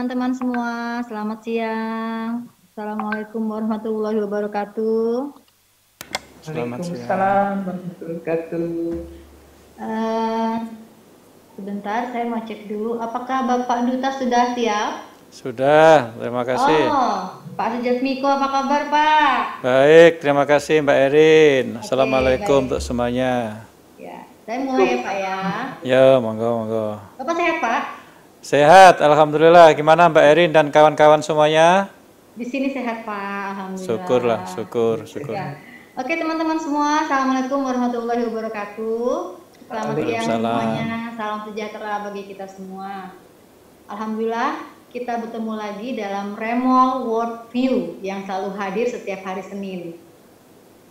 teman-teman semua, selamat siang. Assalamualaikum warahmatullahi wabarakatuh. Selamat siang. Waalaikumsalam warahmatullahi wabarakatuh. Eh, Sebentar, saya mau cek dulu. Apakah Bapak Duta sudah siap? Sudah, terima kasih. Oh, Pak Sujatmiko, apa kabar Pak? Baik, terima kasih Mbak Erin. Oke, Assalamualaikum baik. untuk semuanya. Ya, saya mulai ya Pak ya. Ya, monggo, monggo. Bapak sehat Pak? Sehat, Alhamdulillah. Gimana Mbak Erin dan kawan-kawan semuanya? Di sini sehat Pak, Syukurlah, alhamdulillah. syukur. Ya. Oke teman-teman semua, Assalamualaikum warahmatullahi wabarakatuh. Selamat siang Waalaikumsalam. semuanya, salam sejahtera bagi kita semua. Alhamdulillah kita bertemu lagi dalam Remol World View yang selalu hadir setiap hari Senin.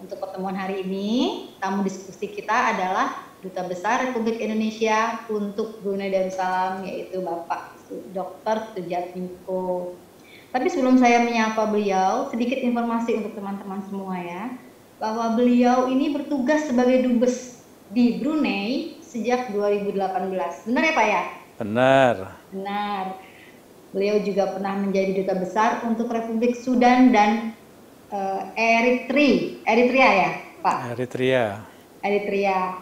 Untuk pertemuan hari ini, tamu diskusi kita adalah Duta Besar Republik Indonesia untuk Brunei Darussalam, yaitu Bapak Dr. Sujatmiko. Tapi sebelum saya menyapa beliau, sedikit informasi untuk teman-teman semua ya, bahwa beliau ini bertugas sebagai Dubes di Brunei sejak 2018. Benar ya Pak ya? Benar. Benar. Beliau juga pernah menjadi Duta Besar untuk Republik Sudan dan Eritrea ya Pak? Eritrea.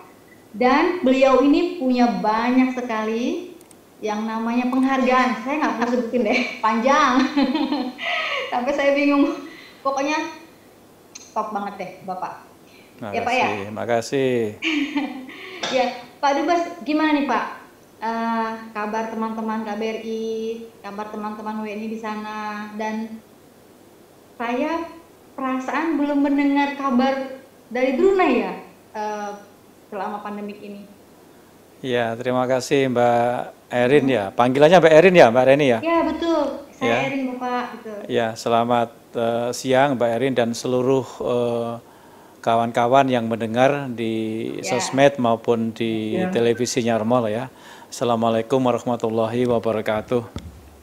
Dan beliau ini punya banyak sekali yang namanya penghargaan. Saya nggak perlu sebutin deh, panjang. Sampai saya bingung. Pokoknya top banget deh Bapak. Makasih, Ya Pak ya? makasih. Ya, Pak Dubes, gimana nih Pak? Kabar teman-teman KBRI, kabar teman-teman WNI di sana, dan saya perasaan belum mendengar kabar dari Brunei ya selama pandemik ini. Ya, terima kasih Mbak Erin ya. Panggilannya Mbak Erin ya, Mbak Reni ya? Ya betul, saya Ya. Erin Bapak. Betul. Ya, selamat siang Mbak Erin dan seluruh kawan-kawan yang mendengar di sosmed maupun di televisinya Remol ya. Assalamualaikum warahmatullahi wabarakatuh.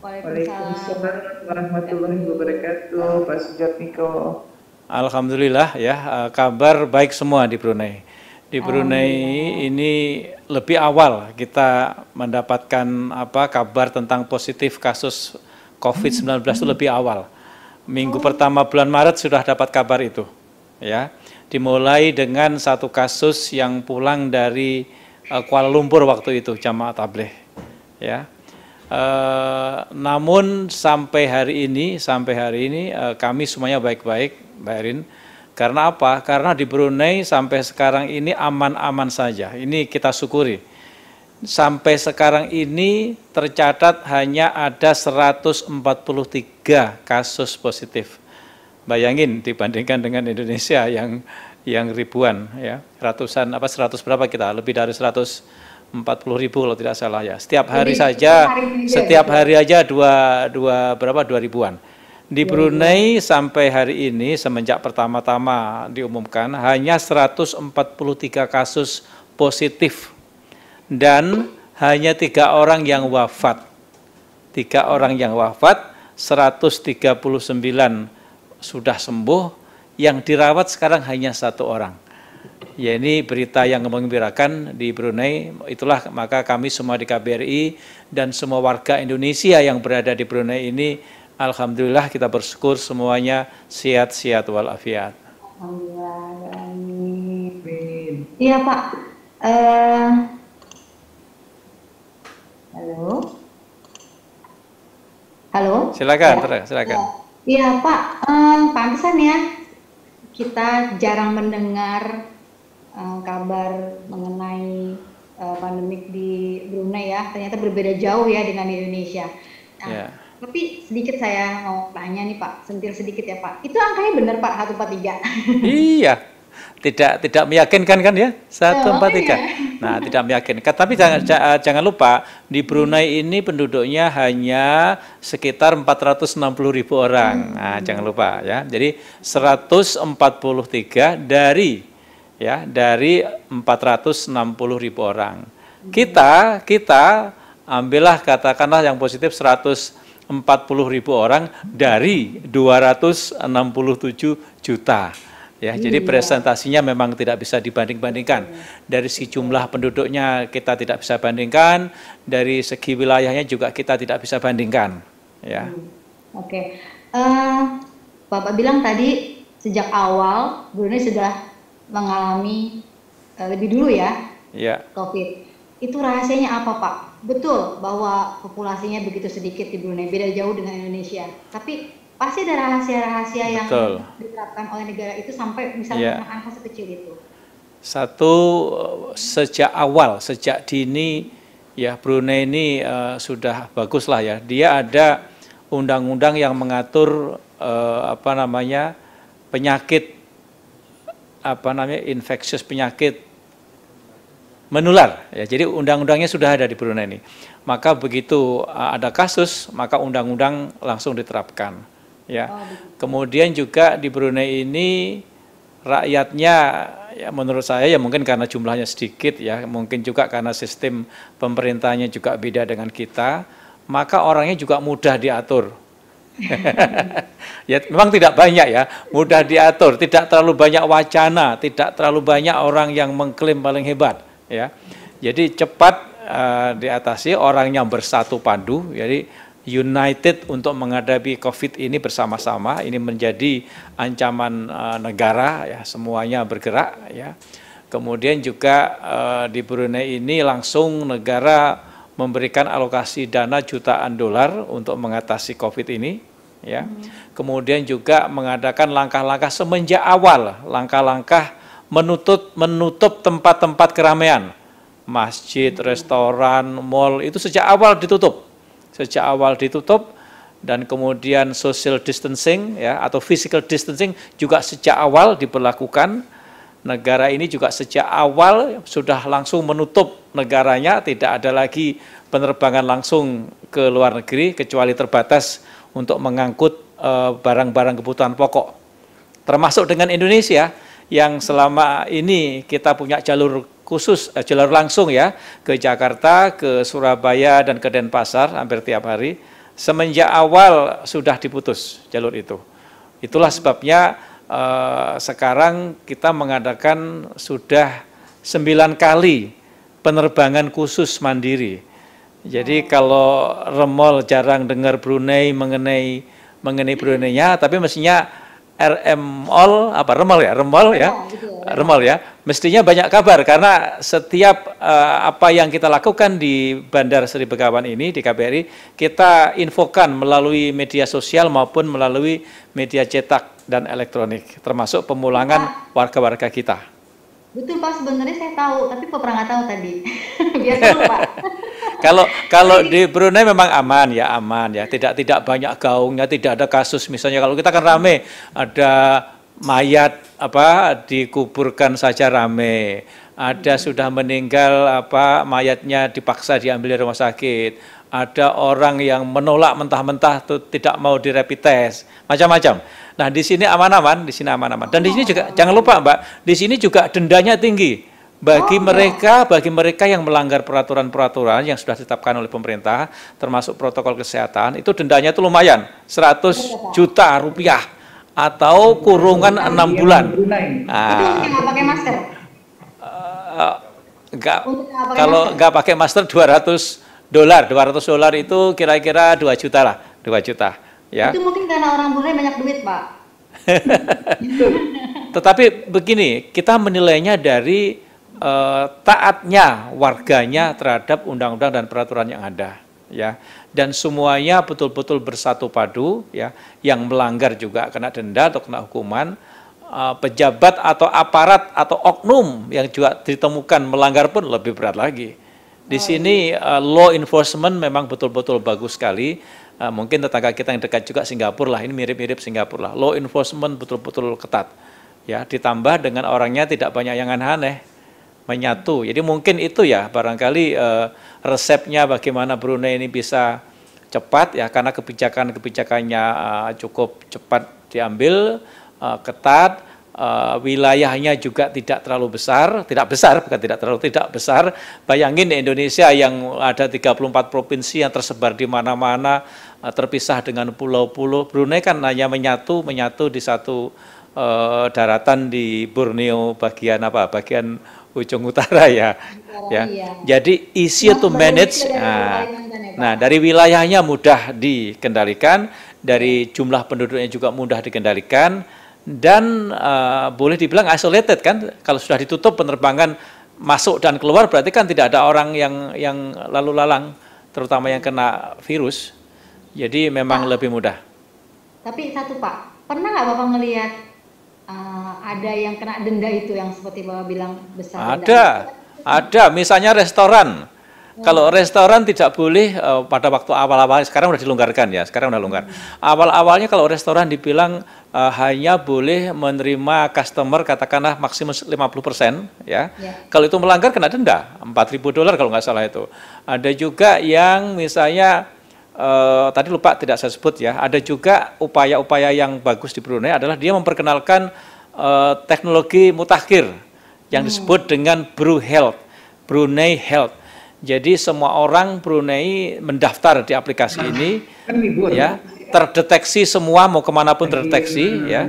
Waalaikumsalam warahmatullahi wabarakatuh, Pak Sujatmiko. Alhamdulillah ya, kabar baik semua di Brunei. Di Brunei ini lebih awal kita mendapatkan kabar tentang positif kasus COVID-19 itu lebih awal. Minggu pertama bulan Maret sudah dapat kabar itu. Ya, dimulai dengan satu kasus yang pulang dari Kuala Lumpur waktu itu, jamaah tabligh. Ya. Namun sampai hari ini kami semuanya baik-baik, Mbak Erin. Karena apa? Karena di Brunei sampai sekarang ini aman-aman saja. Ini kita syukuri. Sampai sekarang ini tercatat hanya ada 143 kasus positif. Bayangin dibandingkan dengan Indonesia yang ribuan ya, ratusan 100 berapa kita? Lebih dari 140.000 kalau tidak salah ya. Setiap hari saja, setiap hari aja dua ribuan. Di Brunei sampai hari ini semenjak pertama-tama diumumkan hanya 143 kasus positif dan hanya 3 orang yang wafat. 3 orang yang wafat, 139 sudah sembuh, yang dirawat sekarang hanya 1 orang. Ya, ini berita yang mengembirakan di Brunei. Itulah maka kami semua di KBRI dan semua warga Indonesia yang berada di Brunei ini, alhamdulillah kita bersyukur semuanya sehat-sehat walafiat. Alhamdulillah. Amin. Iya Pak. Halo. Halo. Silakan, silakan. Iya Pak. Pantesan ya kita jarang mendengar kabar mengenai pandemik di Brunei ya. Ternyata berbeda jauh ya dengan di Indonesia. Nah, tapi sedikit saya mau tanya nih Pak, sentil sedikit ya Pak. Itu angkanya benar Pak, 143? Iya, tidak meyakinkan kan ya, 143. Nah, tidak meyakinkan. Tapi jangan lupa, di Brunei ini penduduknya hanya sekitar 460.000 orang. Nah, jangan lupa ya. Jadi 143 dari 460.000 orang. Kita ambillah katakanlah yang positif 140.000 orang dari 267 juta. Ya, jadi presentasinya memang tidak bisa dibanding-bandingkan. Dari segi jumlah penduduknya kita tidak bisa bandingkan, dari segi wilayahnya juga kita tidak bisa bandingkan. ya. Oke. Bapak bilang tadi sejak awal Brunei sudah mengalami lebih dulu ya Ya. COVID. Itu rahasianya apa, Pak? Betul bahwa populasinya begitu sedikit di Brunei, beda jauh dengan Indonesia. Tapi pasti ada rahasia-rahasia yang Betul. diterapkan oleh negara itu sampai misalnya Ya. angka sekecil itu. Satu, sejak awal, sejak dini ya Brunei ini sudah bagus lah ya. Dia ada undang-undang yang mengatur penyakit infeksius, penyakit menular ya. Jadi undang-undangnya sudah ada di Brunei ini. Maka begitu ada kasus, maka undang-undang langsung diterapkan ya. Kemudian juga di Brunei ini rakyatnya ya menurut saya ya mungkin karena jumlahnya sedikit ya, mungkin juga karena sistem pemerintahnya juga beda dengan kita, maka orangnya juga mudah diatur. Ya memang tidak banyak ya, mudah diatur, tidak terlalu banyak wacana, tidak terlalu banyak orang yang mengklaim paling hebat ya. Jadi cepat diatasi, orangnya bersatu padu, jadi united untuk menghadapi COVID ini bersama-sama. Ini menjadi ancaman negara ya, semuanya bergerak ya. Kemudian juga di Brunei ini langsung negara memberikan alokasi dana jutaan dolar untuk mengatasi COVID ini ya. Kemudian juga mengadakan langkah-langkah semenjak awal, langkah-langkah menutup tempat-tempat keramaian, masjid, restoran, mal, itu sejak awal ditutup. Sejak awal ditutup, dan kemudian social distancing ya atau physical distancing juga sejak awal diberlakukan. Negara ini juga sejak awal sudah langsung menutup negaranya, tidak ada lagi penerbangan langsung ke luar negeri kecuali terbatas untuk mengangkut barang-barang kebutuhan pokok. Termasuk dengan Indonesia yang selama ini kita punya jalur khusus, jalur langsung ya ke Jakarta, ke Surabaya dan ke Denpasar hampir tiap hari. Semenjak awal sudah diputus jalur itu. Itulah sebabnya sekarang kita mengadakan sudah 9 kali penerbangan khusus mandiri. Jadi kalau Remol jarang dengar Brunei mengenai Brunei-nya, tapi mestinya Remol ya, mestinya banyak kabar karena setiap apa yang kita lakukan di Bandar Seri Begawan ini di KBRI kita infokan melalui media sosial maupun melalui media cetak dan elektronik, termasuk pemulangan warga-warga kita. Betul Pak, sebenarnya saya tahu, tapi Pak pernah nggak tahu tadi. Biasa lupa. Kalau di Brunei memang aman ya, tidak banyak gaungnya, tidak ada kasus misalnya kalau kita kan rame, ada mayat dikuburkan saja rame, ada sudah meninggal mayatnya dipaksa diambil dari rumah sakit, ada orang yang menolak mentah-mentah tidak mau di rapid test, macam-macam. Nah di sini aman-aman, dan di sini juga jangan lupa Mbak, di sini juga dendanya tinggi bagi mereka yang melanggar peraturan-peraturan yang sudah ditetapkan oleh pemerintah, termasuk protokol kesehatan. Itu dendanya itu lumayan, 100 juta rupiah atau kurungan 6 bulan. Itu nggak pakai masker? Kalau nggak pakai masker $200 itu kira-kira 2 juta lah, 2 juta. Ya. Itu mungkin karena orang Brunei banyak duit, Pak. Tetapi begini, kita menilainya dari taatnya warganya terhadap undang-undang dan peraturan yang ada, ya. Dan semuanya betul-betul bersatu padu, ya. Yang melanggar juga kena denda atau kena hukuman. Pejabat atau aparat atau oknum yang juga ditemukan melanggar pun lebih berat lagi. Di sini law enforcement memang betul-betul bagus sekali. Mungkin tetangga kita yang dekat juga Singapura lah, ini mirip-mirip Singapura lah. Law enforcement betul-betul ketat. Ya, ditambah dengan orangnya tidak banyak yang aneh-aneh, menyatu. Jadi mungkin itu ya barangkali resepnya bagaimana Brunei ini bisa cepat ya, karena kebijakannya cukup cepat diambil, ketat. Wilayahnya juga tidak terlalu besar, tidak besar. Bayangin di Indonesia yang ada 34 provinsi yang tersebar di mana-mana, terpisah dengan pulau-pulau. Brunei kan hanya menyatu di satu daratan di Borneo bagian ujung utara ya. Iya. Jadi easy to manage. Nah, dari wilayahnya mudah dikendalikan, dari jumlah penduduknya juga mudah dikendalikan, dan boleh dibilang isolated kan. Kalau sudah ditutup penerbangan masuk dan keluar, berarti kan tidak ada orang yang lalu lalang, terutama yang kena virus. Jadi memang lebih mudah. Tapi satu Pak, pernah nggak Bapak ngelihat ada yang kena denda itu yang seperti Bapak bilang besar? Ada. Misalnya restoran. Kalau restoran tidak boleh pada waktu awal-awal, sekarang udah dilonggarkan ya, sekarang udah longgar. Awal-awalnya kalau restoran dibilang hanya boleh menerima customer katakanlah maksimum 50% ya. Kalau itu melanggar kena denda $4.000 kalau nggak salah itu. Ada juga yang misalnya tadi lupa tidak saya sebut ya, ada juga upaya-upaya yang bagus di Brunei adalah dia memperkenalkan teknologi mutakhir yang disebut dengan Brunei Health. Jadi semua orang Brunei mendaftar di aplikasi ini, ya, terdeteksi semua, mau kemanapun terdeteksi, ya.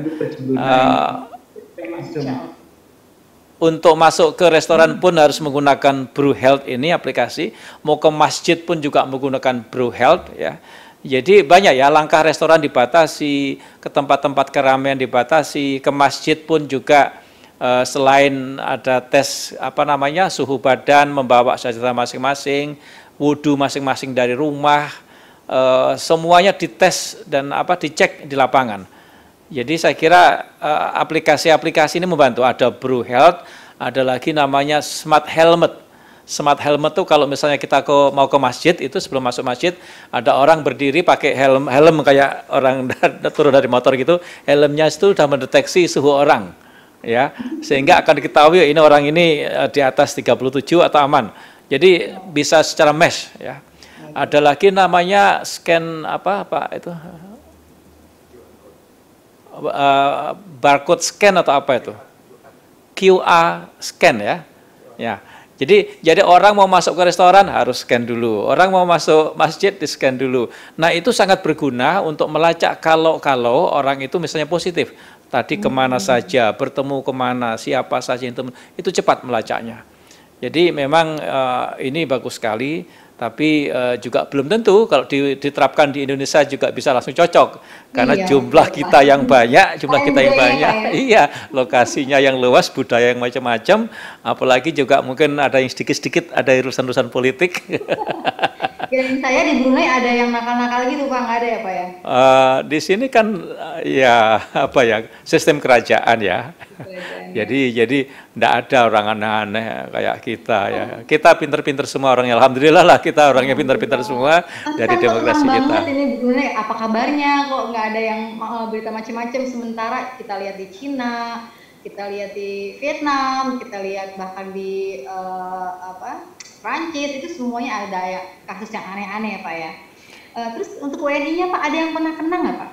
Untuk masuk ke restoran pun harus menggunakan Bru Health ini aplikasi, mau ke masjid pun juga menggunakan Bru Health, ya. Jadi banyak ya, langkah restoran dibatasi, ke tempat-tempat keramaian dibatasi, ke masjid pun juga. Selain ada tes suhu badan, membawa sajadah masing-masing, wudhu masing-masing dari rumah, semuanya dites dan dicek di lapangan. Jadi saya kira aplikasi-aplikasi ini membantu. Ada Bru Health, ada lagi namanya Smart Helmet. Smart Helmet itu kalau misalnya kita mau ke masjid, itu sebelum masuk masjid ada orang berdiri pakai helm kayak orang turun dari motor gitu, helmnya itu sudah mendeteksi suhu orang. Ya, sehingga akan diketahui ini orang ini di atas 37 atau aman. Jadi bisa secara mesh ya. Ada lagi namanya scan itu barcode scan atau apa itu? QR scan ya. Ya. Jadi orang mau masuk ke restoran harus scan dulu. Orang mau masuk masjid di scan dulu. Nah, itu sangat berguna untuk melacak kalau orang itu misalnya positif. Tadi kemana saja, bertemu kemana, siapa saja yang teman, itu cepat melacaknya. Jadi memang ini bagus sekali, tapi juga belum tentu kalau diterapkan di Indonesia juga bisa langsung cocok. Karena jumlah kita yang banyak, iya, lokasinya yang luas, budaya yang macam-macam, apalagi juga mungkin ada yang sedikit-sedikit ada urusan-urusan politik. Kirain saya di Brunei ada yang nakal-nakal gitu Pak, nggak ada ya Pak ya? Di sini kan ya sistem kerajaan ya. Jadi tidak ada orang aneh-aneh kayak kita ya. Kita pinter-pinter semua orangnya. Alhamdulillah lah kita orangnya pinter-pinter semua dari demokrasi kita. Ini Brunei apa kabarnya kok nggak ada yang berita macam-macam, sementara kita lihat di Cina, kita lihat di Vietnam, kita lihat bahkan di Prancis, itu semuanya ada ya kasus yang aneh-aneh ya Pak ya. Terus untuk WNI-nya Pak, ada yang pernah kena nggak Pak?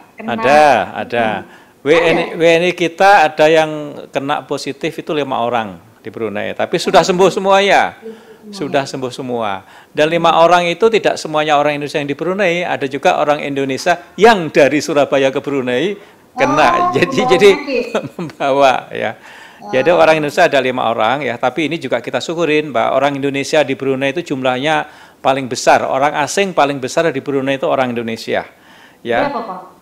Ada. WNI kita ada yang kena positif itu 5 orang di Brunei, tapi sudah sembuh semuanya. Sudah sembuh semua. Dan 5 orang itu tidak semuanya orang Indonesia yang di Brunei, ada juga orang Indonesia yang dari Surabaya ke Brunei kena. Jadi membawa ya. Jadi orang Indonesia ada 5 orang ya, tapi ini juga kita syukurin bahwa orang Indonesia di Brunei itu jumlahnya paling besar. Orang asing paling besar di Brunei itu orang Indonesia. Ya.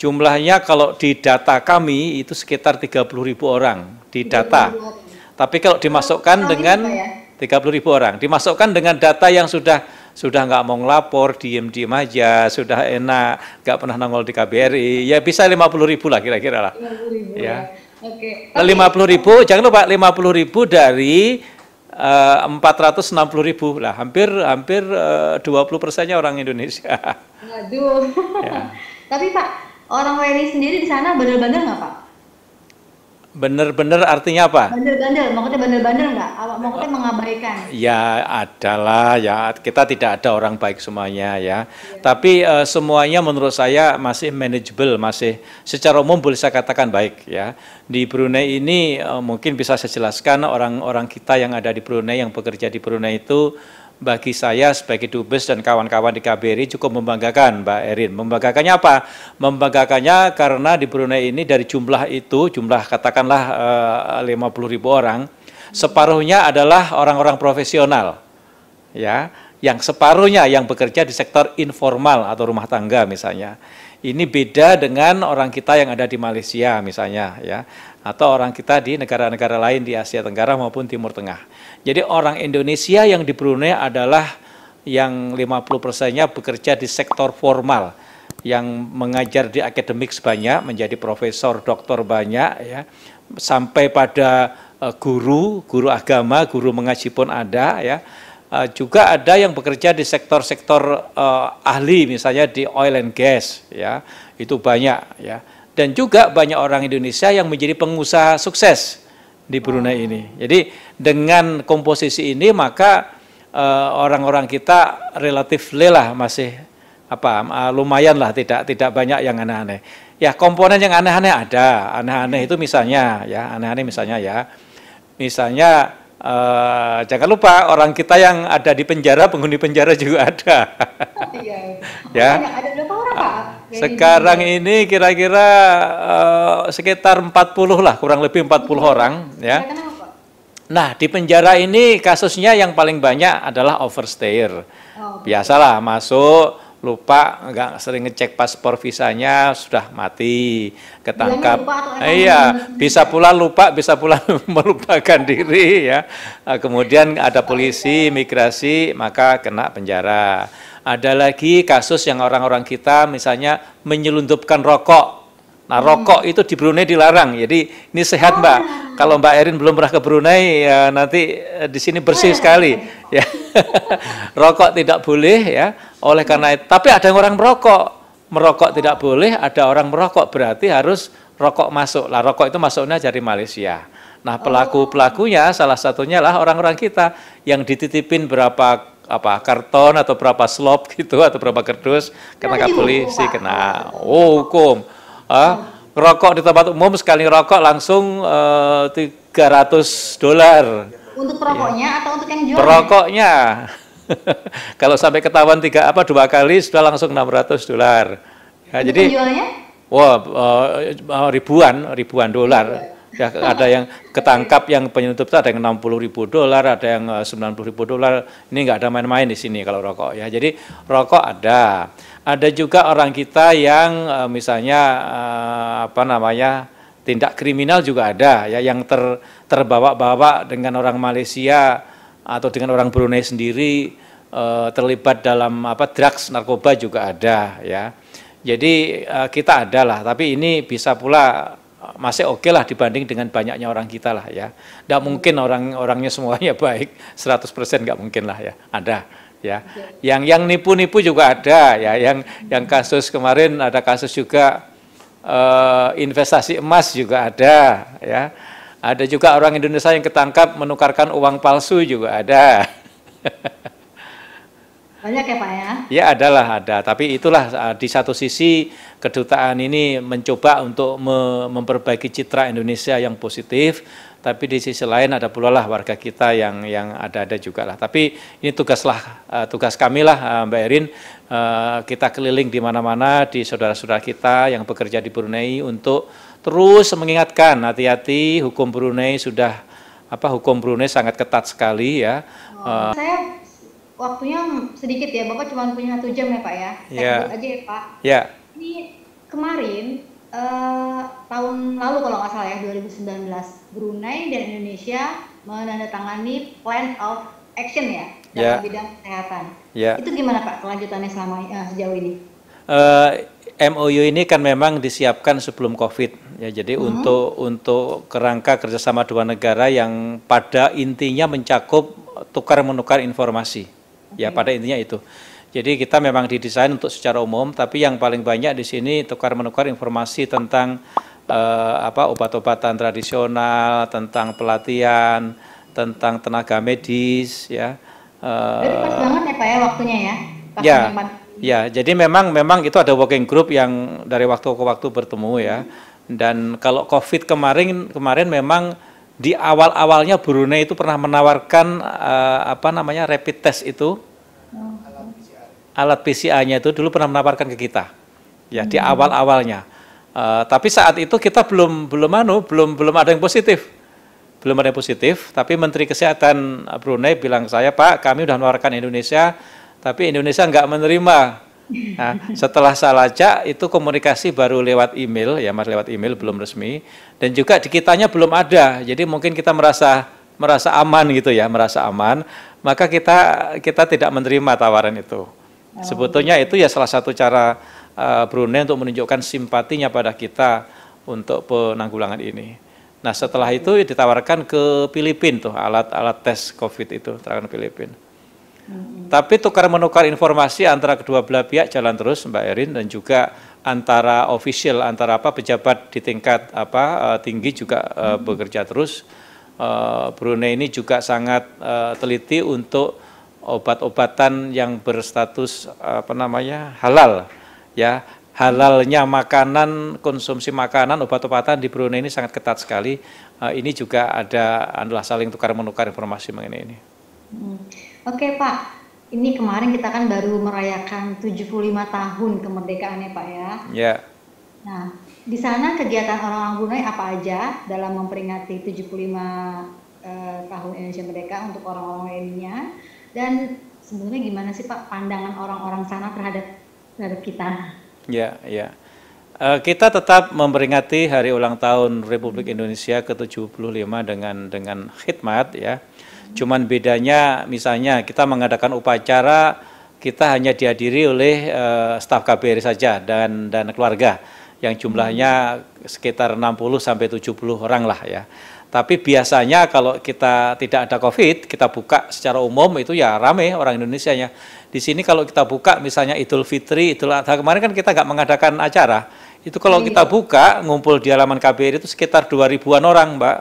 Jumlahnya kalau di data kami itu sekitar 30.000 orang di data. Tapi kalau dimasukkan dengan 30.000 orang, dimasukkan dengan data yang sudah nggak mau ngelapor, diem aja, sudah enak, nggak pernah nongol di KBRI, ya bisa 50.000 lah kira-kira lah. 50.000 ya. Oke. 50.000, jangan lupa 50.000 dari 460.000 lah, hampir 20%-nya orang Indonesia. Waduh. Ya. Tapi Pak, orang WNI sendiri di sana bandel-bandel nggak Pak? Bener-bener artinya apa? Bandel-bandel, maksudnya bandel-bandel nggak? Maksudnya mengabaikan? Ya adalah ya, kita tidak ada orang baik semuanya ya. Tapi semuanya menurut saya masih manageable, masih secara umum boleh saya katakan baik ya. Di Brunei ini mungkin bisa saya jelaskan orang-orang kita yang ada di Brunei, yang bekerja di Brunei itu bagi saya sebagai Dubes dan kawan-kawan di KBRI cukup membanggakan Mbak Erin. Membanggakannya apa? Membanggakannya karena di Brunei ini dari jumlah katakanlah 50.000 orang, separuhnya adalah orang-orang profesional ya, yang separuhnya yang bekerja di sektor informal atau rumah tangga misalnya. Ini beda dengan orang kita yang ada di Malaysia misalnya ya, atau orang kita di negara-negara lain di Asia Tenggara maupun Timur Tengah. Jadi orang Indonesia yang di Brunei adalah yang 50%-nya bekerja di sektor formal, yang mengajar di akademik banyak, menjadi profesor, doktor banyak ya, sampai pada guru agama, guru mengaji pun ada ya. Juga ada yang bekerja di sektor-sektor ahli, misalnya di oil and gas ya, itu banyak ya. Dan juga banyak orang Indonesia yang menjadi pengusaha sukses di Brunei ini. Jadi dengan komposisi ini maka orang-orang kita relatif lah masih lumayan lah, tidak banyak yang aneh-aneh. Ya komponen yang aneh-aneh ada, aneh-aneh itu misalnya ya, misalnya jangan lupa orang kita yang ada di penjara, penghuni penjara juga ada. Iya. Ya. Ada berapa orang Pak? Sekarang ini kira-kira sekitar 40 lah, kurang lebih 40 orang ya. Kenapa? Nah di penjara ini kasusnya yang paling banyak adalah overstayer. Biasalah masuk, lupa, nggak sering ngecek paspor, visanya sudah mati, ketangkap. Iya, bisa pula lupa, bisa pula melupakan diri ya. Kemudian ada polisi, imigrasi, maka kena penjara. Ada lagi kasus yang orang-orang kita misalnya menyelundupkan rokok. Nah, rokok itu di Brunei dilarang. Jadi ini sehat, Mbak. Kalau Mbak Erin belum pernah ke Brunei, ya nanti di sini bersih sekali. Ya, rokok tidak boleh ya. Oleh karena itu, tapi ada yang orang merokok tidak boleh. Ada orang merokok berarti harus rokok masuk. Lah, rokok itu masuknya dari Malaysia. Nah, pelakunya salah satunya lah orang-orang kita yang dititipin berapa karton atau berapa slop gitu atau berapa kardus, kena polisi, kena hukum. Rokok di tempat umum sekali rokok langsung $300. Untuk perokoknya atau untuk yang jual? Perokoknya. Kalau sampai ketahuan 2 kali sudah langsung $600. Ya, untuk jadi penjualnya? Wah, ribuan dolar. Ya, ada yang ketangkap, yang penyeludup itu ada yang $60.000, ada yang $90.000. Ini nggak ada main-main di sini kalau rokok ya. Jadi rokok ada. Ada juga orang kita yang misalnya tindak kriminal juga ada ya, yang terbawa-bawa dengan orang Malaysia atau dengan orang Brunei sendiri, terlibat dalam drugs, narkoba juga ada ya. Jadi kita ada lah, tapi ini bisa pula masih oke lah dibanding dengan banyaknya orang kita lah ya. Nggak mungkin orangnya semuanya baik 100%, nggak mungkin lah ya. Ada ya. Yang nipu-nipu juga ada ya. Yang kasus kemarin ada kasus juga investasi emas juga ada ya. Ada juga orang Indonesia yang ketangkap menukarkan uang palsu juga ada. Banyak ya Pak ya? Ya ada. Tapi itulah di satu sisi kedutaan ini mencoba untuk memperbaiki citra Indonesia yang positif, tapi di sisi lain ada pula lah warga kita yang ada juga lah. Tapi ini tugas kami lah Mbak Erin, kita keliling di mana-mana di saudara-saudara kita yang bekerja di Brunei untuk terus mengingatkan hati-hati, hukum Brunei hukum Brunei sangat ketat sekali ya. Saya waktunya sedikit ya, Bapak cuma punya 1 jam ya Pak ya. Saya sebut aja ya Pak. Ya. Ini kemarin tahun lalu kalau nggak salah ya, 2019, Brunei dan Indonesia menandatangani Plan of Action ya dalam bidang kesehatan. Itu gimana Pak kelanjutannya sejauh ini? MOU ini kan memang disiapkan sebelum COVID ya, jadi untuk kerangka kerjasama dua negara yang pada intinya mencakup tukar menukar informasi. Ya, pada intinya itu. Jadi kita memang didesain untuk secara umum, tapi yang paling banyak di sini tukar menukar informasi tentang obat-obatan tradisional, tentang pelatihan, tentang tenaga medis, ya. Jadi pas banget ya Pak ya waktunya ya. Ya, jadi memang itu ada working group yang dari waktu ke waktu bertemu ya. Dan kalau COVID kemarin memang di awal-awalnya Brunei itu pernah menawarkan rapid test itu, alat PCR-nya itu dulu pernah menawarkan ke kita, ya di awal-awalnya. Tapi saat itu kita belum ada yang positif, belum ada yang positif, tapi Menteri Kesehatan Brunei bilang saya, Pak, kami sudah menawarkan Indonesia, tapi Indonesia nggak menerima. Nah, setelah saya lacak itu komunikasi baru lewat email, ya Mas, lewat email belum resmi, dan juga di kitanya belum ada. Jadi mungkin kita merasa aman gitu ya, merasa aman, maka kita tidak menerima tawaran itu. Sebetulnya itu ya salah satu cara Brunei untuk menunjukkan simpatinya pada kita untuk penanggulangan ini. Nah, setelah itu ditawarkan ke Filipina tuh alat tes COVID itu, ditawarkan ke Filipina. Tapi tukar-menukar informasi antara kedua belah pihak jalan terus, Mbak Erin, dan juga antara official, antara pejabat di tingkat tinggi juga bekerja terus. Brunei ini juga sangat teliti untuk obat-obatan yang berstatus halal, ya. Halalnya makanan, konsumsi makanan, obat-obatan di Brunei ini sangat ketat sekali. Ini juga adalah saling tukar-menukar informasi mengenai ini. Oke Pak, ini kemarin kita kan baru merayakan 75 tahun kemerdekaan ya Pak ya. Ya. Nah, di sana kegiatan orang-orang Brunei apa aja dalam memperingati 75 tahun Indonesia Merdeka untuk orang-orang lainnya, dan sebenarnya gimana sih Pak pandangan orang-orang sana terhadap kita? Ya. Kita tetap memperingati hari ulang tahun Republik Indonesia ke-75 dengan khidmat ya. Cuman bedanya misalnya kita mengadakan upacara, kita hanya dihadiri oleh staf KBRI saja dan keluarga yang jumlahnya sekitar 60 sampai 70 orang lah ya. Tapi biasanya kalau kita tidak ada COVID, kita buka secara umum itu ya rame orang Indonesianya. Di sini kalau kita buka misalnya Idul Fitri, Idul Adha, kemarin kan kita nggak mengadakan acara. Itu kalau kita buka, ngumpul di halaman KBRI itu sekitar 2.000-an orang, Mbak.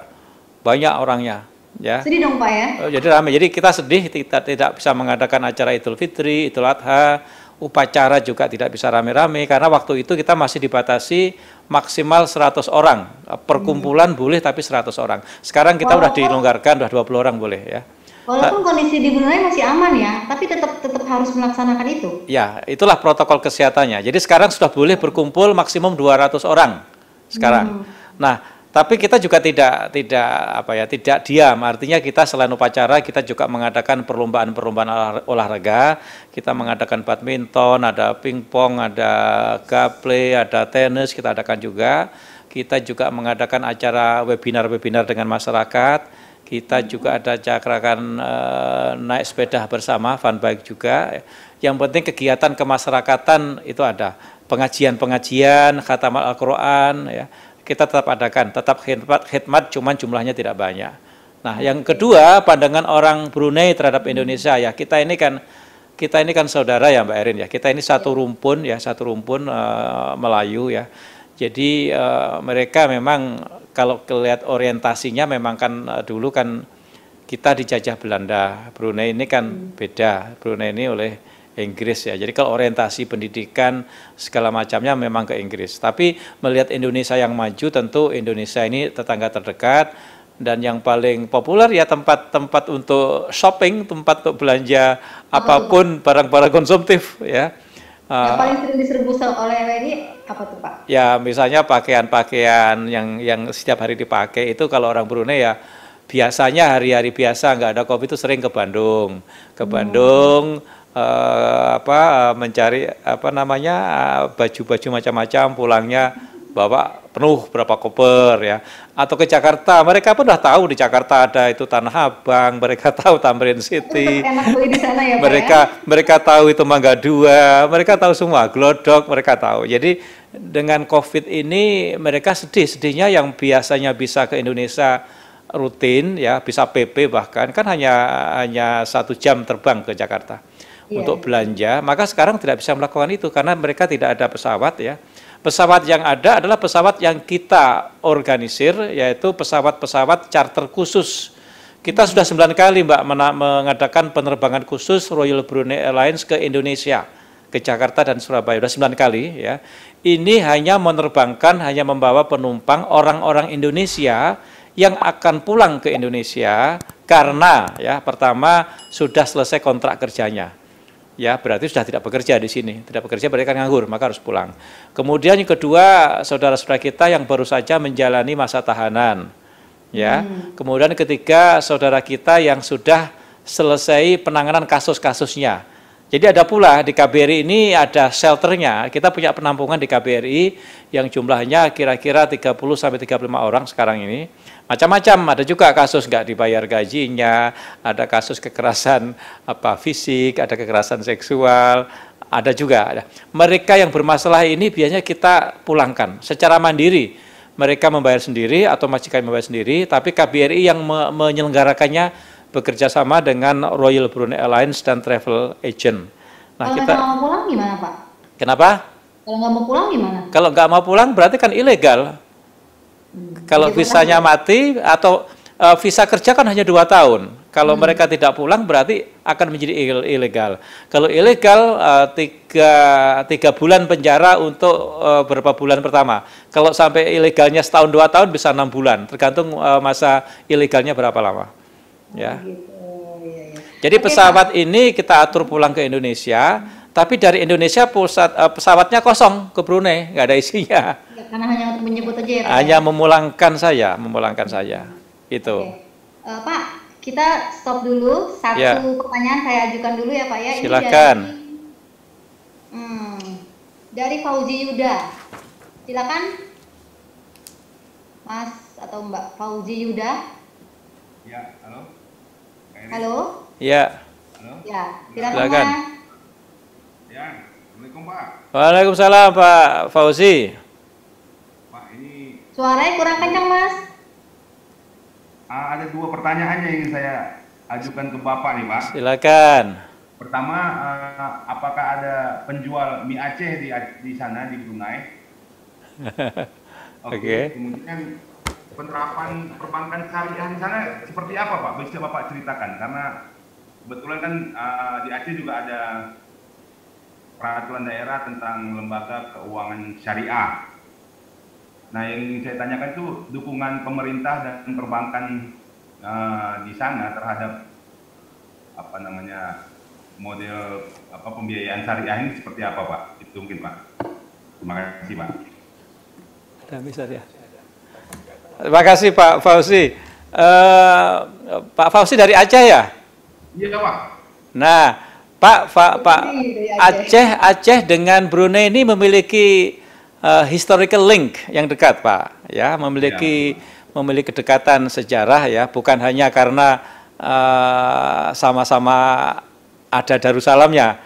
Banyak orangnya. Ya. Sedih dong Pak ya? Jadi rame. Jadi kita sedih, kita tidak bisa mengadakan acara Idul Fitri, Idul Adha, upacara juga tidak bisa rame-rame, karena waktu itu kita masih dibatasi maksimal 100 orang. Perkumpulan boleh tapi 100 orang. Sekarang kita udah dilonggarkan, udah 20 orang boleh ya. Walaupun kondisi di Brunei masih aman ya, tapi tetap harus melaksanakan itu. Ya, itulah protokol kesehatannya. Jadi sekarang sudah boleh berkumpul maksimum 200 orang sekarang. Nah, tapi kita juga tidak diam. Artinya kita selain upacara, kita juga mengadakan perlombaan olahraga. Kita mengadakan badminton, ada pingpong, ada gaple, ada tenis, kita adakan juga. Kita juga mengadakan acara webinar dengan masyarakat. Kita juga ada cakrakan naik sepeda bersama, fun bike juga. Yang penting kegiatan kemasyarakatan itu ada. Pengajian, khatamal Al-Quran, ya. Kita tetap adakan, tetap khidmat, cuman jumlahnya tidak banyak. Nah, yang kedua, pandangan orang Brunei terhadap Indonesia ya, kita ini kan saudara ya Mbak Erin ya. Kita ini satu rumpun Melayu ya. Jadi mereka memang kalau lihat orientasinya memang kan dulu kan kita dijajah Belanda. Brunei ini kan beda. Brunei ini oleh Inggris ya. Jadi kalau orientasi pendidikan segala macamnya memang ke Inggris. Tapi melihat Indonesia yang maju, tentu Indonesia ini tetangga terdekat, dan yang paling populer ya tempat-tempat untuk shopping, tempat untuk belanja apapun barang-barang konsumtif ya. Yang paling sering diserbu oleh WNI apa tuh Pak? Ya misalnya pakaian-pakaian yang setiap hari dipakai itu kalau orang Brunei ya biasanya hari-hari biasa nggak ada COVID itu sering ke Bandung. Mencari baju-baju macam-macam, pulangnya bawa penuh berapa koper ya. Atau ke Jakarta, mereka pun udah tahu di Jakarta ada itu Tanah Abang, mereka tahu Tamrin City. Enak beli di sana ya, mereka tahu itu Mangga 2, mereka tahu semua, Glodok mereka tahu. Jadi dengan COVID ini mereka sedihnya yang biasanya bisa ke Indonesia rutin ya, bisa PP bahkan kan hanya 1 jam terbang ke Jakarta. Untuk belanja, maka sekarang tidak bisa melakukan itu karena mereka tidak ada pesawat ya. Pesawat yang ada adalah pesawat yang kita organisir, yaitu pesawat-pesawat charter khusus. Kita sudah 9 kali Mbak mengadakan penerbangan khusus Royal Brunei Airlines ke Indonesia, ke Jakarta dan Surabaya, sudah 9 kali ya. Ini hanya membawa penumpang orang-orang Indonesia yang akan pulang ke Indonesia karena ya pertama sudah selesai kontrak kerjanya. Ya, berarti sudah tidak bekerja di sini. Tidak bekerja berarti kan nganggur, maka harus pulang. Kemudian yang kedua, saudara-saudara kita yang baru saja menjalani masa tahanan. Ya. Kemudian ketiga, saudara kita yang sudah selesai penanganan kasus-kasusnya. Jadi ada pula di KBRI ini ada shelternya. Kita punya penampungan di KBRI yang jumlahnya kira-kira 30 sampai 35 orang sekarang ini. Macam-macam, ada juga kasus nggak dibayar gajinya, ada kasus kekerasan fisik, ada kekerasan seksual, ada juga. Mereka yang bermasalah ini biasanya kita pulangkan secara mandiri. Mereka membayar sendiri atau majikan membayar sendiri, tapi KBRI yang menyelenggarakannya bekerja sama dengan Royal Brunei Airlines dan Travel Agent. Nah, kalau kita nggak mau pulang gimana, Pak? Kenapa? Kalau nggak mau pulang gimana? Kalau nggak mau pulang berarti kan ilegal. Kalau visanya mati atau visa kerja kan hanya 2 tahun. Kalau mereka tidak pulang berarti akan menjadi ilegal. Kalau ilegal 3 bulan penjara untuk beberapa bulan pertama. Kalau sampai ilegalnya setahun 2 tahun bisa 6 bulan. Tergantung masa ilegalnya berapa lama. Ya. Jadi pesawat ini kita atur pulang ke Indonesia. Tapi dari Indonesia pesawatnya kosong ke Brunei, nggak ada isinya. Ya, karena hanya untuk menjemput aja ya, Pak? Hanya memulangkan saya. Itu. Pak, kita stop dulu. Satu pertanyaan saya ajukan dulu ya, Pak ya. Silakan. Ini dari Fauzi Yuda. Silakan, Mas atau Mbak Fauzi Yuda. Ya, halo. Halo. Ya. Halo. Ya, silakan. Mas. Ya, Assalamualaikum Pak. Waalaikumsalam Pak Fauzi. Pak, ini suaranya kurang kencang, Mas. Ada 2 pertanyaan yang ingin saya ajukan ke Bapak nih, Pak. Silakan. Pertama, apakah ada penjual mie Aceh di sana di Brunei? Oke. Kemudian penerapan perbankan syariah di sana seperti apa, Pak? Bisa Bapak ceritakan? Karena kebetulan kan di Aceh juga ada peraturan daerah tentang lembaga keuangan syariah. Nah, yang saya tanyakan itu dukungan pemerintah dan perbankan di sana terhadap model pembiayaan syariah ini seperti apa, Pak? Itu mungkin, Pak. Terima kasih, Pak. Terima kasih Pak Fauzi. Pak Fauzi dari Aceh ya? Iya, Pak. Nah, Pak Aceh dengan Brunei ini memiliki historical link yang dekat, Pak. Ya, memiliki kedekatan sejarah ya, bukan hanya karena sama-sama ada Darussalamnya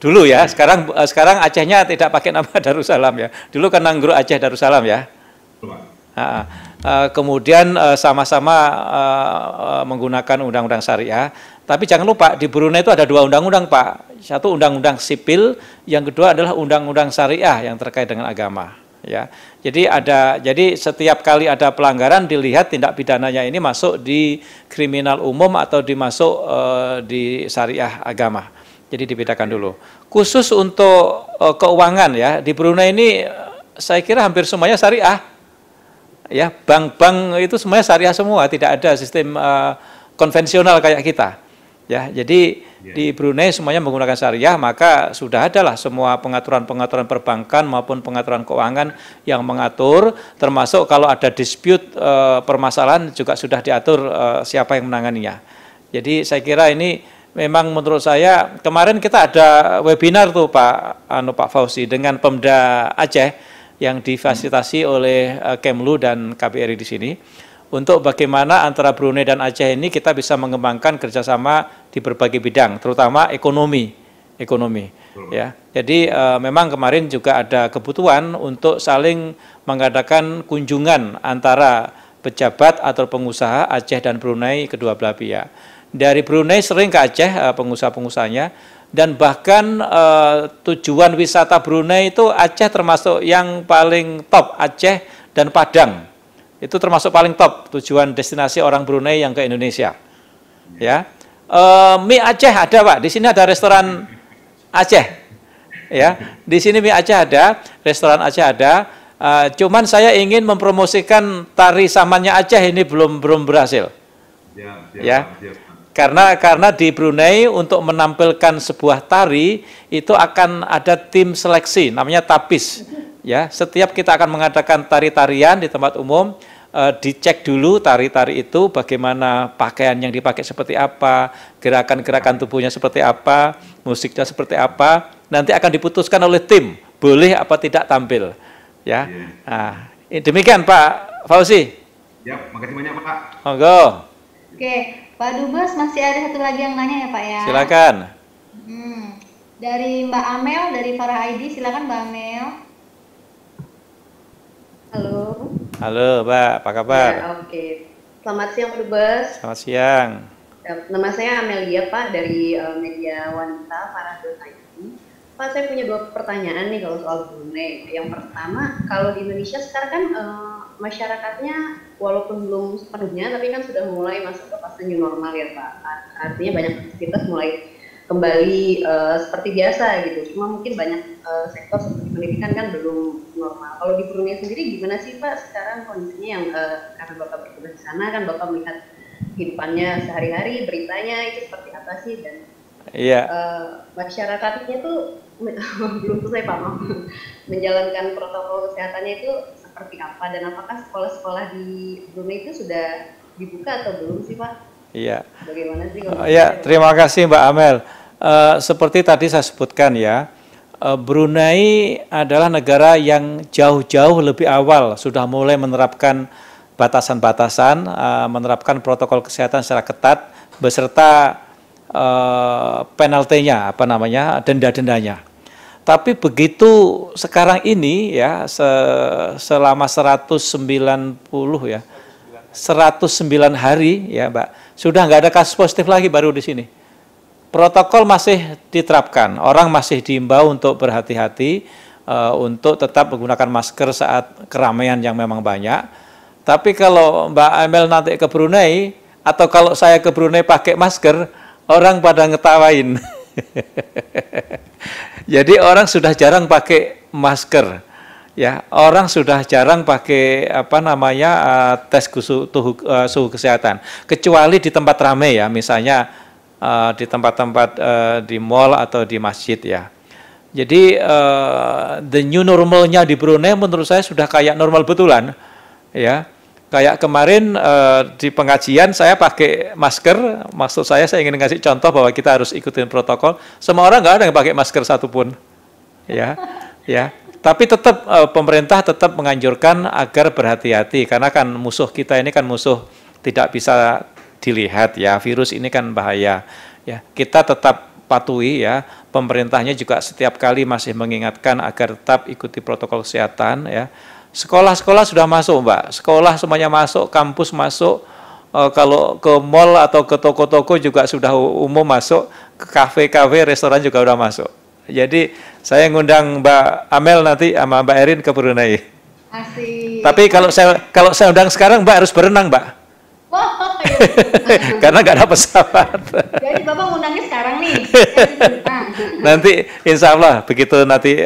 dulu ya. Sekarang Acehnya tidak pakai nama Darussalam ya. Dulu kan Nanggro Aceh Darussalam ya. Kemudian sama-sama menggunakan undang-undang syariah. Tapi jangan lupa di Brunei itu ada 2 undang-undang, Pak. Satu undang-undang sipil, yang kedua adalah undang-undang syariah yang terkait dengan agama. Ya, jadi setiap kali ada pelanggaran dilihat tindak pidananya ini masuk di kriminal umum atau dimasuk di syariah agama. Jadi dibedakan dulu. Khusus untuk keuangan ya di Brunei ini saya kira hampir semuanya syariah. Ya, bank-bank itu semuanya syariah semua, tidak ada sistem konvensional kayak kita. Ya, jadi di Brunei semuanya menggunakan syariah, maka sudah adalah semua pengaturan-pengaturan perbankan maupun pengaturan keuangan yang mengatur, termasuk kalau ada dispute permasalahan juga sudah diatur siapa yang menanganinya. Jadi saya kira ini memang menurut saya kemarin kita ada webinar tuh Pak Fauzi dengan Pemda Aceh yang difasilitasi oleh Kemlu dan KBRI di sini. Untuk bagaimana antara Brunei dan Aceh ini kita bisa mengembangkan kerjasama di berbagai bidang, terutama ekonomi. Ya, jadi memang kemarin juga ada kebutuhan untuk saling mengadakan kunjungan antara pejabat atau pengusaha Aceh dan Brunei kedua belah pihak. Dari Brunei sering ke Aceh pengusaha-pengusahanya, dan bahkan tujuan wisata Brunei itu Aceh termasuk yang paling top, Aceh dan Padang. Itu termasuk paling top tujuan destinasi orang Brunei yang ke Indonesia. Ya, mie Aceh ada Pak. Di sini ada restoran Aceh. Ya, di sini mie Aceh ada, restoran Aceh ada. Cuman saya ingin mempromosikan tari samannya Aceh ini belum berhasil. Ya, karena di Brunei untuk menampilkan sebuah tari itu akan ada tim seleksi, namanya tapis. Ya, setiap kita akan mengadakan tari-tarian di tempat umum, dicek dulu tari-tari itu bagaimana pakaian yang dipakai seperti apa, gerakan-gerakan tubuhnya seperti apa, musiknya seperti apa, nanti akan diputuskan oleh tim boleh apa tidak tampil ya. Nah, demikian Pak Fauzi. Ya, makasih banyak Pak. Monggo. Oke, Pak Dubes masih ada satu lagi yang nanya ya Pak ya. Silakan. Dari Mbak Amel dari Farah ID, silakan Mbak Amel. Halo. Halo Mbak, apa kabar? Ya, oke. Selamat siang Pak Dubes. Selamat siang. Nama saya Amelia Pak dari media wanita Farah.id. Pak, saya punya 2 pertanyaan nih kalau soal Brunei. Yang pertama, kalau di Indonesia sekarang kan masyarakatnya walaupun belum sepenuhnya, tapi kan sudah mulai masuk ke fase new normal ya Pak. Artinya banyak aktivitas mulai kembali seperti biasa gitu. Cuma mungkin banyak sektor seperti pendidikan kan belum normal. Kalau di Brunei sendiri gimana sih Pak sekarang kondisinya yang karena Bapak bertugas di sana kan Bapak melihat kehidupannya sehari-hari, beritanya itu seperti apa sih dan masyarakatnya tuh belum selesai Pak menjalankan protokol kesehatannya itu seperti apa dan apakah sekolah-sekolah di Brunei itu sudah dibuka atau belum sih Pak? Iya. Bagaimana sih? Terima kasih Mbak Amel. Seperti tadi saya sebutkan ya, Brunei adalah negara yang jauh-jauh lebih awal sudah mulai menerapkan batasan-batasan, menerapkan protokol kesehatan secara ketat beserta penaltinya, denda-dendanya. Tapi begitu sekarang ini ya selama 109 hari ya Mbak, sudah nggak ada kasus positif lagi baru di sini. Protokol masih diterapkan, orang masih diimbau untuk berhati-hati, untuk tetap menggunakan masker saat keramaian yang memang banyak. Tapi kalau Mbak Amel nanti ke Brunei, atau kalau saya ke Brunei pakai masker, orang pada ngetawain. Jadi orang sudah jarang pakai masker, ya. Orang sudah jarang pakai tes suhu kesehatan, kecuali di tempat ramai ya, misalnya di tempat-tempat di mall atau di masjid ya. Jadi the new normalnya di Brunei menurut saya sudah kayak normal betulan, ya. Kayak kemarin di pengajian saya pakai masker, maksud saya ingin ngasih contoh bahwa kita harus ikutin protokol. Semua orang nggak ada yang pakai masker satupun, ya, ya. Tapi tetap pemerintah tetap menganjurkan agar berhati-hati karena kan musuh kita ini kan musuh tidak bisa dilihat ya, virus ini kan bahaya. Ya, kita tetap patuhi ya. Pemerintahnya juga setiap kali masih mengingatkan agar tetap ikuti protokol kesehatan ya. Sekolah-sekolah sudah masuk Mbak, sekolah semuanya masuk, kampus masuk, kalau ke mall atau ke toko-toko juga sudah umum masuk, ke kafe-kafe, restoran juga sudah masuk. Jadi saya ngundang Mbak Amel nanti sama Mbak Erin ke Brunei. Asik. Tapi kalau saya undang sekarang Mbak harus berenang Mbak. Oh, iya. Karena nggak ada pesawat. Jadi Bapak ngundangnya sekarang nih. Nanti insya Allah begitu nanti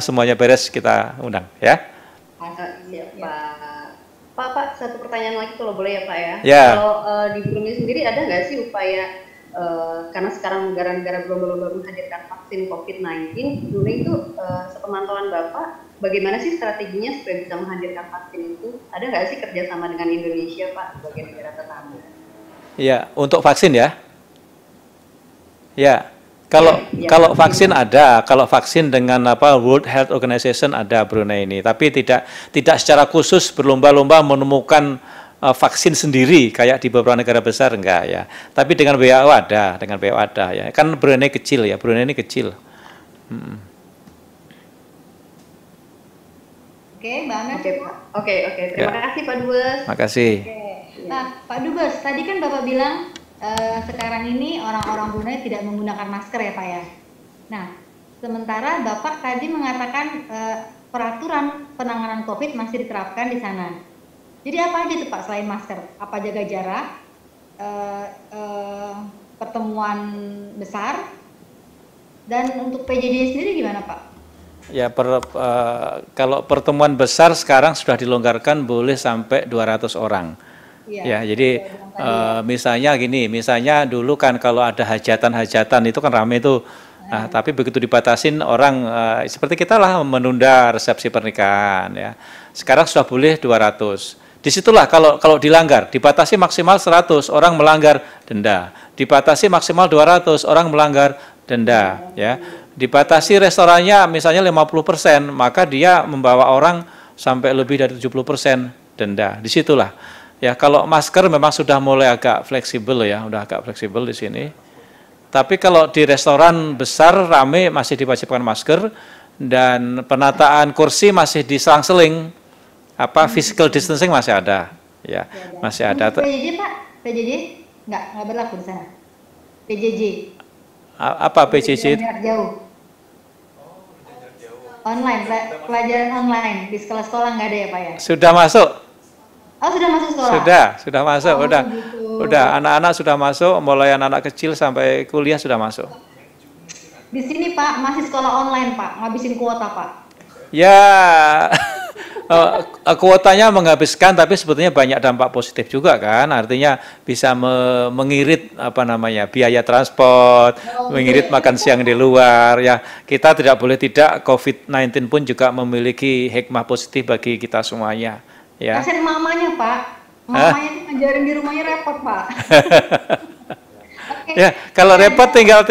semuanya beres kita undang ya. Pak, satu pertanyaan lagi kalau boleh ya Pak ya. Ya. Kalau di Brunei sendiri ada nggak sih upaya karena sekarang negara-negara berlomba-lomba menghadirkan vaksin COVID-19, Brunei itu sepemantauan Bapak, bagaimana sih strateginya supaya bisa menghadirkan vaksin itu? Ada nggak sih kerjasama dengan Indonesia Pak sebagai negara tetangga? Iya, untuk vaksin ya. Ya. Kalau vaksin ada, kalau vaksin dengan World Health Organization ada Brunei ini, tapi tidak secara khusus berlomba-lomba menemukan vaksin sendiri kayak di beberapa negara besar enggak ya. Tapi dengan WHO ada, ya. Kan Brunei kecil ya, Brunei ini kecil. Oke, Mbak Amel. Oke. Terima kasih Pak Dubes. Terima kasih. Nah, Pak Dubes, tadi kan Bapak bilang sekarang ini orang-orang Brunei tidak menggunakan masker ya Pak ya. Nah, sementara Bapak tadi mengatakan peraturan penanganan COVID masih diterapkan di sana. Jadi apa aja itu Pak selain masker? Apa jaga jarak, pertemuan besar, dan untuk PJJ sendiri gimana Pak? Ya, kalau pertemuan besar sekarang sudah dilonggarkan boleh sampai 200 orang. Ya, jadi misalnya gini, misalnya dulu kan kalau ada hajatan itu kan ramai itu. Nah, tapi begitu dibatasin orang seperti kita lah menunda resepsi pernikahan ya. Sekarang sudah boleh 200. Disitulah kalau dilanggar, dibatasi maksimal 100, orang melanggar denda. Dibatasi maksimal 200, orang melanggar denda, ya. Dibatasi restorannya misalnya 50%, maka dia membawa orang sampai lebih dari 70% denda. Disitulah. Ya, kalau masker memang sudah mulai agak fleksibel ya, udah agak fleksibel di sini. Tapi kalau di restoran besar rame masih diwajibkan masker dan penataan kursi masih diselang-seling. Physical distancing masih ada, ya, masih ada. PJJ Pak, PJJ nggak berlaku di sana. PJJ. Apa PJJ? Jarak jauh. Online, pelajaran online di sekolah-sekolah nggak ada ya Pak ya? Sudah masuk. Oh sudah masuk sekolah? Sudah masuk, Oh, udah. gitu. Udah, anak-anak sudah masuk, mulai anak-anak kecil sampai kuliah sudah masuk. Di sini Pak masih sekolah online Pak, ngabisin kuota Pak. Ya, kuotanya menghabiskan, tapi sebetulnya banyak dampak positif juga kan. Artinya bisa mengirit biaya transport, mengirit makan siang di luar. Ya, kita tidak boleh tidak, COVID-19 pun juga memiliki hikmah positif bagi kita semuanya. Ya. Kasian mamanya Pak, mamanya itu ngajarin di rumahnya repot Pak. Okay. Ya, kalau repot tinggal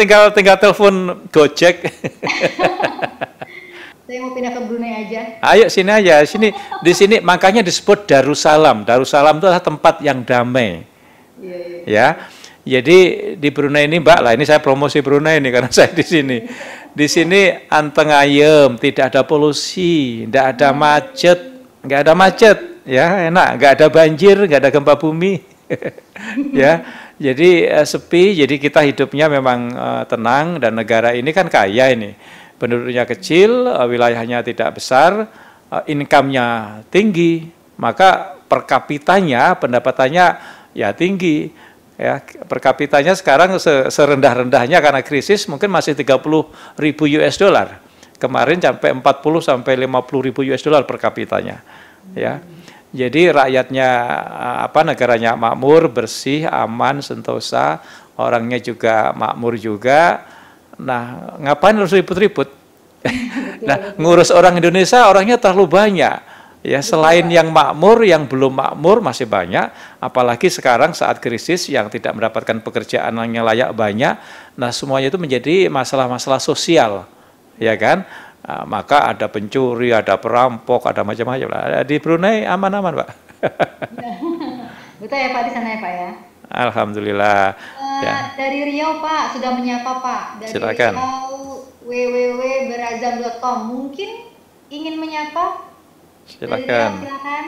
telepon Gojek. Saya mau pindah ke Brunei aja. Ayo sini aja, di sini makanya disebut Darussalam. Darussalam itu adalah tempat yang damai. Ya. Jadi di Brunei ini Mbak, lah ini saya promosi Brunei ini karena saya di sini. Di sini anteng ayem, tidak ada polusi, tidak ada macet, ya enak, nggak ada banjir, nggak ada gempa bumi. Ya. Jadi sepi, jadi kita hidupnya memang tenang dan negara ini kan kaya ini. Penduduknya kecil, wilayahnya tidak besar, income-nya tinggi, maka per kapitanya, pendapatannya ya tinggi. Ya, per kapitanya sekarang serendah-rendahnya karena krisis mungkin masih 30.000 US dollar. Kemarin sampai 40 sampai 50.000 US dollar per kapitanya. Ya. Jadi rakyatnya negaranya makmur, bersih, aman, sentosa, orangnya juga makmur juga. Nah, ngapain harus ribut-ribut? Nah, ngurus orang Indonesia orangnya terlalu banyak. Ya, selain yang makmur, yang belum makmur masih banyak. Apalagi sekarang saat krisis yang tidak mendapatkan pekerjaan yang layak banyak. Nah, semuanya itu menjadi masalah-masalah sosial, ya kan? Nah, maka ada pencuri, ada perampok, ada macam-macam. Di Brunei aman-aman, Pak. Betul ya Pak di sana ya Pak ya? Alhamdulillah. Ya. Dari Riau Pak, sudah menyapa Pak. Dari Silakan. Riau, www.berazam.com. Mungkin ingin menyapa? Silakan. Dari Riau, silakan.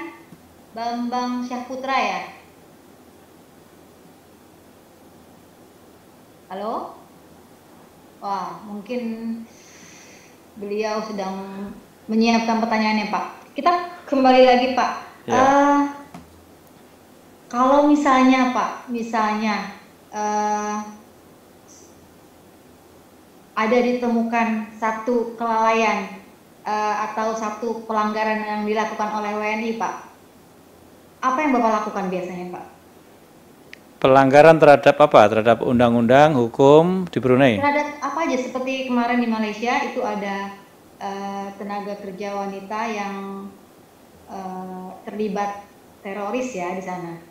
Bambang Syahputra ya? Halo? Wah, mungkin beliau sedang menyiapkan pertanyaannya Pak. Kita kembali lagi Pak. Ya. Kalau misalnya Pak, ada ditemukan satu kelalaian atau satu pelanggaran yang dilakukan oleh WNI Pak, apa yang Bapak lakukan biasanya Pak? Pelanggaran terhadap apa? Terhadap undang-undang, hukum di Brunei? Terhadap apa aja, seperti kemarin di Malaysia itu ada tenaga kerja wanita yang terlibat teroris ya di sana.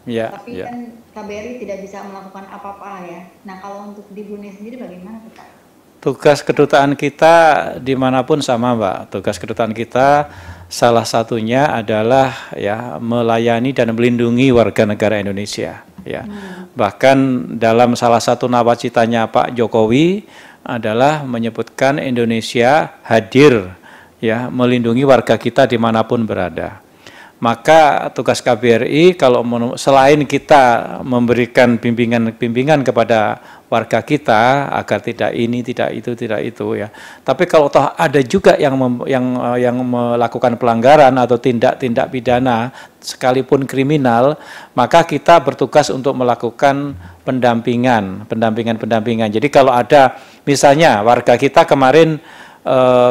Ya, Tapi ya. kan KBRI tidak bisa melakukan apa-apa ya. Nah, kalau untuk di Brunei sendiri bagaimana Pak? Tugas kedutaan kita dimanapun sama Mbak. Tugas kedutaan kita salah satunya adalah ya melayani dan melindungi warga negara Indonesia. Ya, bahkan dalam salah satu nawacitanya Pak Jokowi adalah menyebutkan Indonesia hadir ya melindungi warga kita dimanapun berada. Maka tugas KBRI kalau selain kita memberikan bimbingan kepada warga kita agar tidak ini, tidak itu ya. Tapi kalau toh ada juga yang melakukan pelanggaran atau tindak pidana sekalipun kriminal, maka kita bertugas untuk melakukan pendampingan. Jadi kalau ada misalnya warga kita kemarin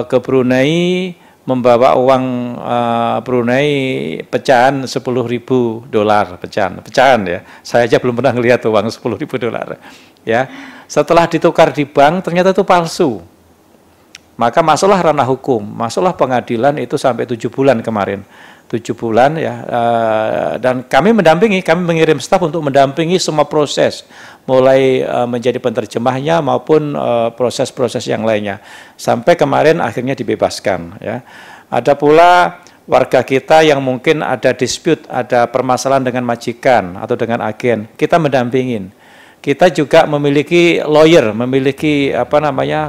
ke Brunei membawa uang Brunei pecahan $10.000 pecahan ya. Saya aja belum pernah lihat uang $10.000 ya. Setelah ditukar di bank ternyata itu palsu. Maka masuklah ranah hukum, masuklah pengadilan itu sampai 7 bulan kemarin. 7 bulan ya, dan kami mengirim staf untuk mendampingi semua proses, mulai menjadi penerjemahnya maupun proses-proses yang lainnya, sampai kemarin akhirnya dibebaskan ya. Ada pula warga kita yang mungkin ada dispute, ada permasalahan dengan majikan atau dengan agen, kita mendampingin. Kita juga memiliki lawyer, memiliki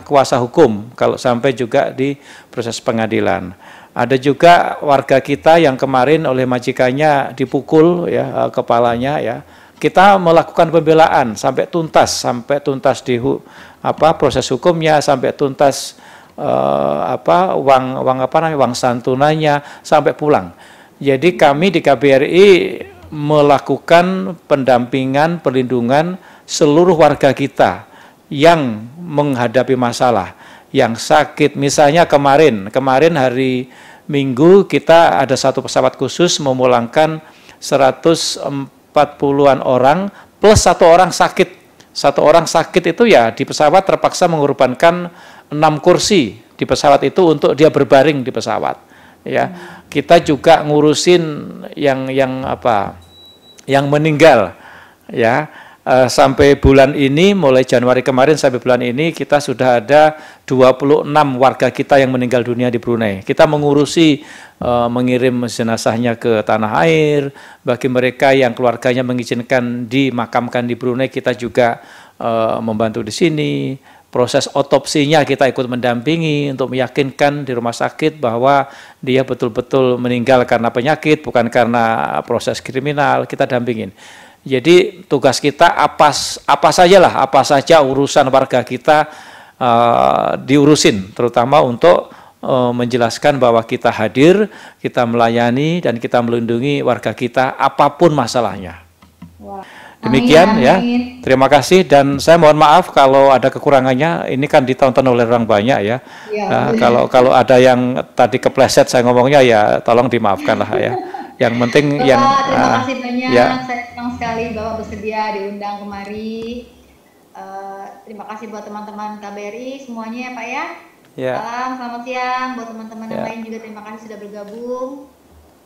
kuasa hukum kalau sampai juga di proses pengadilan. Ada juga warga kita yang kemarin oleh majikannya dipukul ya, kepalanya ya. Kita melakukan pembelaan sampai tuntas di proses hukumnya, sampai tuntas uang santunannya sampai pulang. Jadi kami di KBRI melakukan pendampingan, perlindungan seluruh warga kita yang menghadapi masalah, yang sakit. Misalnya kemarin hari Minggu kita ada satu pesawat khusus memulangkan 140-an orang plus satu orang sakit. Satu orang sakit itu ya di pesawat terpaksa mengorbankan 6 kursi di pesawat itu untuk dia berbaring di pesawat. Ya, kita juga ngurusin yang meninggal ya. Sampai bulan ini, mulai Januari kemarin sampai bulan ini, kita sudah ada 26 warga kita yang meninggal dunia di Brunei. Kita mengurusi mengirim jenazahnya ke tanah air. Bagi mereka yang keluarganya mengizinkan dimakamkan di Brunei, kita juga membantu di sini. Proses otopsinya kita ikut mendampingi untuk meyakinkan di rumah sakit bahwa dia betul-betul meninggal karena penyakit, bukan karena proses kriminal. Kita dampingin. Jadi tugas kita apa saja urusan warga kita diurusin, terutama untuk menjelaskan bahwa kita hadir, kita melayani, dan kita melindungi warga kita apapun masalahnya. Wah. Demikian Amin. ya. Terima kasih, dan saya mohon maaf kalau ada kekurangannya. Ini kan ditonton oleh orang banyak ya. Kalau ada yang tadi kepleset saya ngomongnya ya tolong dimaafkan lah ya. Yang penting Bapak, terima kasih banyak. Ya. Saya senang sekali Bapak bersedia diundang kemari. Terima kasih buat teman-teman KBRI semuanya ya Pak ya. Ya. Salam, selamat siang buat teman-teman yang lain juga, terima kasih sudah bergabung.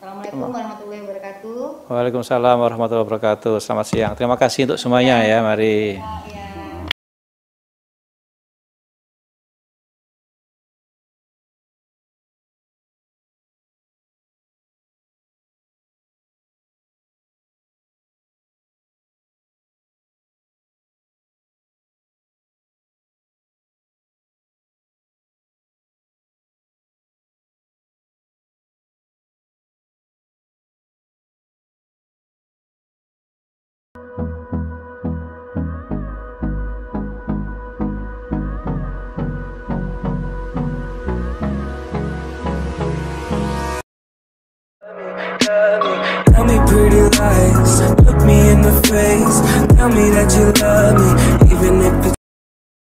Assalamualaikum warahmatullahi wabarakatuh. Waalaikumsalam warahmatullahi wabarakatuh. Selamat siang. Terima kasih untuk semuanya ya. Mari. Ya. Tell me pretty lies, look me in the face, tell me that you love